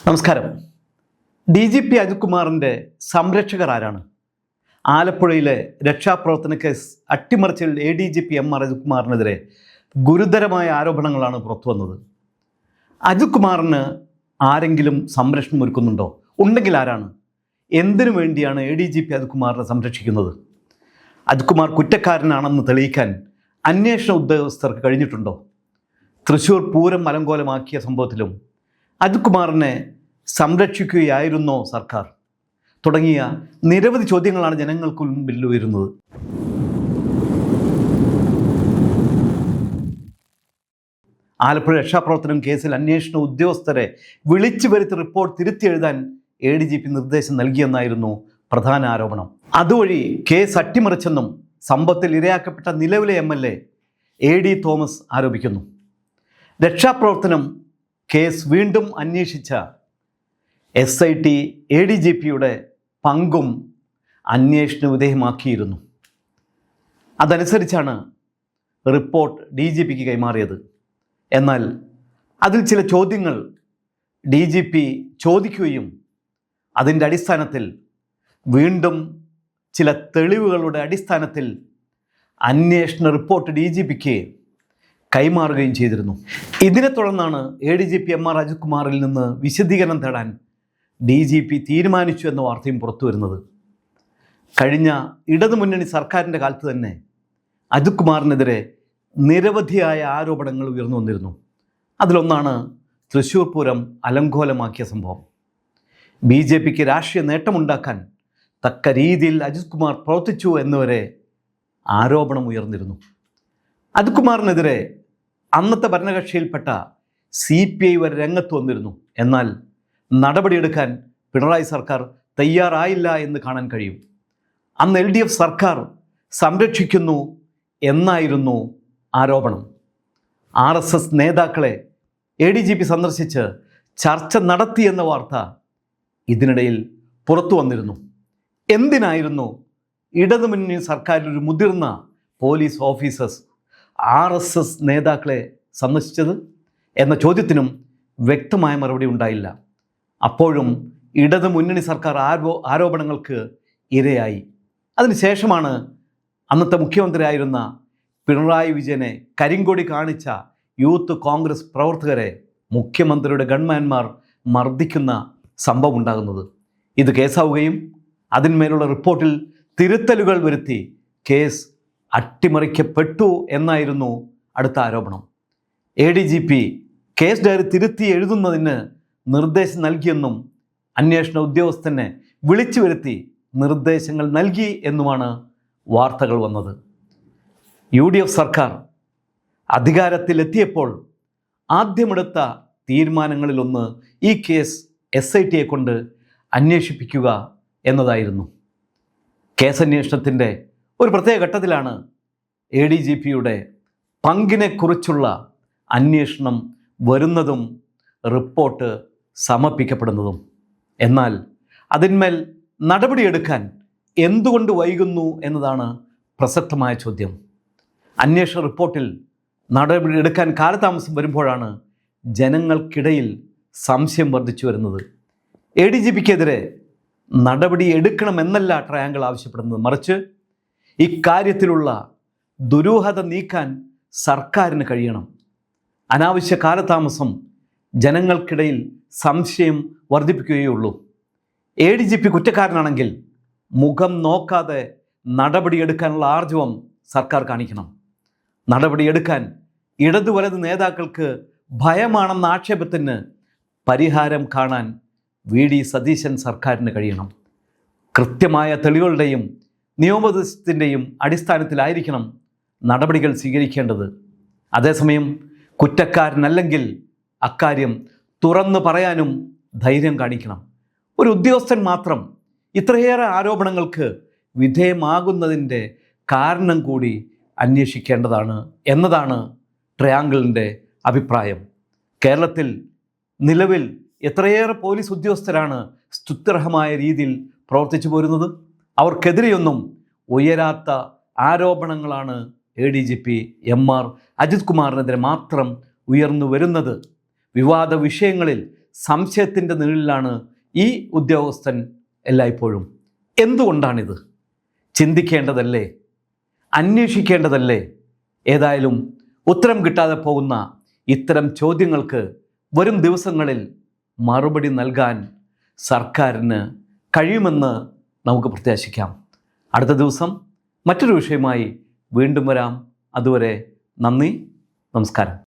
നമസ്കാരം. DGP അജിത് കുമാറിൻ്റെ സംരക്ഷകർ ആരാണ്? ആലപ്പുഴയിലെ രക്ഷാപ്രവർത്തന കേസ് അട്ടിമറിച്ചിൽ ADGP MR അജിത് കുമാറിനെതിരെ ഗുരുതരമായ ആരോപണങ്ങളാണ് പുറത്തു വന്നത്. അജിത് കുമാറിന് ആരെങ്കിലും സംരക്ഷണം ഒരുക്കുന്നുണ്ടോ? ഉണ്ടെങ്കിൽ ആരാണ്? എന്തിനു വേണ്ടിയാണ് ADGP അജിത് കുമാറിനെ സംരക്ഷിക്കുന്നത്? അജിത് കുമാർ കുറ്റക്കാരനാണെന്ന് തെളിയിക്കാൻ അന്വേഷണ ഉദ്യോഗസ്ഥർക്ക് കഴിഞ്ഞിട്ടുണ്ടോ? തൃശ്ശൂർ പൂരം അലങ്കോലമാക്കിയ സംഭവത്തിലും അജിത് കുമാറിനെ സംരക്ഷിക്കുകയായിരുന്നോ സർക്കാർ? തുടങ്ങിയ നിരവധി ചോദ്യങ്ങളാണ് ജനങ്ങൾക്ക് മുമ്പിൽ ഉയരുന്നത്. ആലപ്പുഴ രക്ഷാപ്രവർത്തനം കേസിൽ അന്വേഷണ ഉദ്യോഗസ്ഥരെ വിളിച്ചു വരുത്തി റിപ്പോർട്ട് തിരുത്തി എഴുതാൻ ADGP നിർദ്ദേശം നൽകിയെന്നായിരുന്നു പ്രധാന ആരോപണം. അതുവഴി കേസ് അട്ടിമറിച്ചെന്നും സംഭവത്തിൽ ഇരയാക്കപ്പെട്ട നിലവിലെ MLA AD തോമസ് ആരോപിക്കുന്നു. രക്ഷാപ്രവർത്തനം കേസ് വീണ്ടും അന്വേഷിച്ച SIT ADGPയുടെ പങ്കും അന്വേഷണ വിധേയമാക്കിയിരുന്നു. അതനുസരിച്ചാണ് റിപ്പോർട്ട് DGPക്ക് കൈമാറിയത്. എന്നാൽ അതിൽ ചില ചോദ്യങ്ങൾ DGP ചോദിക്കുകയും അതിൻ്റെ അടിസ്ഥാനത്തിൽ വീണ്ടും ചില തെളിവുകളുടെ അടിസ്ഥാനത്തിൽ അന്വേഷണ റിപ്പോർട്ട് DGPക്ക് കൈമാറുകയും ചെയ്തിരുന്നു. ഇതിനെ തുടർന്നാണ് ADGP MR അജിത് കുമാറിൽ നിന്ന് വിശദീകരണം തേടാൻ DGP തീരുമാനിച്ചു എന്ന വാർത്തയും പുറത്തു വരുന്നത്. കഴിഞ്ഞ ഇടതുമുന്നണി സർക്കാരിൻ്റെ കാലത്ത് തന്നെ അജിത് കുമാറിനെതിരെ നിരവധിയായ ആരോപണങ്ങൾ ഉയർന്നു വന്നിരുന്നു. അതിലൊന്നാണ് തൃശ്ശൂർ പൂരം അലങ്കോലമാക്കിയ സംഭവം. BJPക്ക് രാഷ്ട്രീയ നേട്ടമുണ്ടാക്കാൻ തക്ക രീതിയിൽ അജിത് കുമാർ പ്രവർത്തിച്ചു എന്നുവരെ ആരോപണം ഉയർന്നിരുന്നു. അജിത് കുമാറിനെതിരെ അന്നത്തെ ഭരണകക്ഷിയിൽപ്പെട്ട CPI വരെ രംഗത്ത് വന്നിരുന്നു. എന്നാൽ നടപടിയെടുക്കാൻ പിണറായി സർക്കാർ തയ്യാറായില്ല എന്ന് കാണാൻ കഴിയും. അന്ന് LDF സർക്കാർ സംരക്ഷിക്കുന്നു എന്നായിരുന്നു ആരോപണം. RSS നേതാക്കളെ ADGP സന്ദർശിച്ച് ചർച്ച നടത്തിയെന്ന വാർത്ത ഇതിനിടയിൽ പുറത്തു വന്നിരുന്നു. എന്തിനായിരുന്നു ഇടതുമുന്നണി സർക്കാരിൽ ഒരു മുതിർന്ന പോലീസ് ഓഫീസേഴ്സ് RSS നേതാക്കളെ സന്ദർശിച്ചത് എന്ന ചോദ്യത്തിനും വ്യക്തമായ മറുപടി ഉണ്ടായില്ല. അപ്പോഴും ഇടതു മുന്നണി സർക്കാർ ആരോപണങ്ങൾക്ക് ഇരയായി. അതിനുശേഷമാണ് അന്നത്തെ മുഖ്യമന്ത്രിയായിരുന്ന പിണറായി വിജയനെ കരിങ്കൊടി കാണിച്ച യൂത്ത് കോൺഗ്രസ് പ്രവർത്തകരെ മുഖ്യമന്ത്രിയുടെ ഗൺമാന്മാർ മർദ്ദിക്കുന്ന സംഭവം ഉണ്ടാകുന്നത്. ഇത് കേസാവുകയും അതിന്മേലുള്ള റിപ്പോർട്ടിൽ തിരുത്തലുകൾ വരുത്തി കേസ് അട്ടിമറിക്കപ്പെട്ടു എന്നായിരുന്നു അടുത്ത ആരോപണം. ADGP കേസ് ഡയറി തിരുത്തി എഴുതുന്നതിന് നിർദ്ദേശം നൽകിയെന്നും അന്വേഷണ ഉദ്യോഗസ്ഥനെ വിളിച്ചു വരുത്തി നിർദ്ദേശങ്ങൾ നൽകി എന്നുമാണ് വാർത്തകൾ വന്നത്. UDF സർക്കാർ അധികാരത്തിലെത്തിയപ്പോൾ ആദ്യമെടുത്ത തീരുമാനങ്ങളിലൊന്ന് ഈ കേസ് SITയെ കൊണ്ട് അന്വേഷിപ്പിക്കുക എന്നതായിരുന്നു. കേസന്വേഷണത്തിൻ്റെ ഒരു പ്രത്യേക ഘട്ടത്തിലാണ് ADGPയുടെ പങ്കിനെക്കുറിച്ചുള്ള അന്വേഷണം വരുന്നതും റിപ്പോർട്ട് സമർപ്പിക്കപ്പെടുന്നതും. എന്നാൽ അതിന്മേൽ നടപടിയെടുക്കാൻ എന്തുകൊണ്ട് വൈകുന്നു എന്നതാണ് പ്രസക്തമായ ചോദ്യം. അന്വേഷണ റിപ്പോർട്ടിൽ നടപടിയെടുക്കാൻ കാലതാമസം വരുമ്പോഴാണ് ജനങ്ങൾക്കിടയിൽ സംശയം വർദ്ധിച്ചു വരുന്നത്. ADGPക്കെതിരെ നടപടി എടുക്കണമെന്നല്ല ട്രയാങ്കിൾ ആവശ്യപ്പെടുന്നത്, മറിച്ച് ഇക്കാര്യത്തിലുള്ള ദുരൂഹത നീക്കാൻ സർക്കാരിന് കഴിയണം. അനാവശ്യ കാലതാമസം ജനങ്ങൾക്കിടയിൽ സംശയം വർദ്ധിപ്പിക്കുകയുള്ളൂ. ADGP കുറ്റക്കാരനാണെങ്കിൽ മുഖം നോക്കാതെ നടപടിയെടുക്കാനുള്ള ആർജവം സർക്കാർ കാണിക്കണം. നടപടിയെടുക്കാൻ ഇടതു വലത് നേതാക്കൾക്ക് ഭയമാണെന്ന ആക്ഷേപത്തിന് പരിഹാരം കാണാൻ VD സതീശൻ സർക്കാരിന് കഴിയണം. കൃത്യമായ തെളിവുകളുടെയും നിയമോപദേശത്തിൻ്റെയും അടിസ്ഥാനത്തിലായിരിക്കണം നടപടികൾ സ്വീകരിക്കേണ്ടത്. അതേസമയം കുറ്റക്കാരനല്ലെങ്കിൽ അക്കാര്യം തുറന്നു പറയാനും ധൈര്യം കാണിക്കണം. ഒരു ഉദ്യോഗസ്ഥൻ മാത്രം ഇത്രയേറെ ആരോപണങ്ങൾക്ക് വിധേയമാകുന്നതിൻ്റെ കാരണം കൂടി അന്വേഷിക്കേണ്ടതാണ് എന്നതാണ് ട്രയാങ്കിളിൻ്റെ അഭിപ്രായം. കേരളത്തിൽ നിലവിൽ എത്രയേറെ പോലീസ് ഉദ്യോഗസ്ഥരാണ് സ്തുത്യർഹമായ രീതിയിൽ പ്രവർത്തിച്ചു പോരുന്നത്. അവർക്കെതിരെയൊന്നും ഉയരാത്ത ആരോപണങ്ങളാണ് ADGP MR അജിത് കുമാറിനെതിരെ മാത്രം ഉയർന്നു വരുന്നത്. വിവാദ വിഷയങ്ങളിൽ സംശയത്തിൻ്റെ നിഴലിലാണ് ഈ ഉദ്യോഗസ്ഥൻ എല്ലായ്പ്പോഴും. എന്തുകൊണ്ടാണിത്? ചിന്തിക്കേണ്ടതല്ലേ? അന്വേഷിക്കേണ്ടതല്ലേ? ഏതായാലും ഉത്തരം കിട്ടാതെ പോകുന്ന ഇത്തരം ചോദ്യങ്ങൾക്ക് വരും ദിവസങ്ങളിൽ മറുപടി നൽകാൻ സർക്കാരിന് കഴിയുമെന്ന് നമുക്ക് പ്രത്യാശിക്കാം. അടുത്ത ദിവസം മറ്റൊരു വിഷയമായി വീണ്ടും വരാം. അതുവരെ നന്ദി, നമസ്കാരം.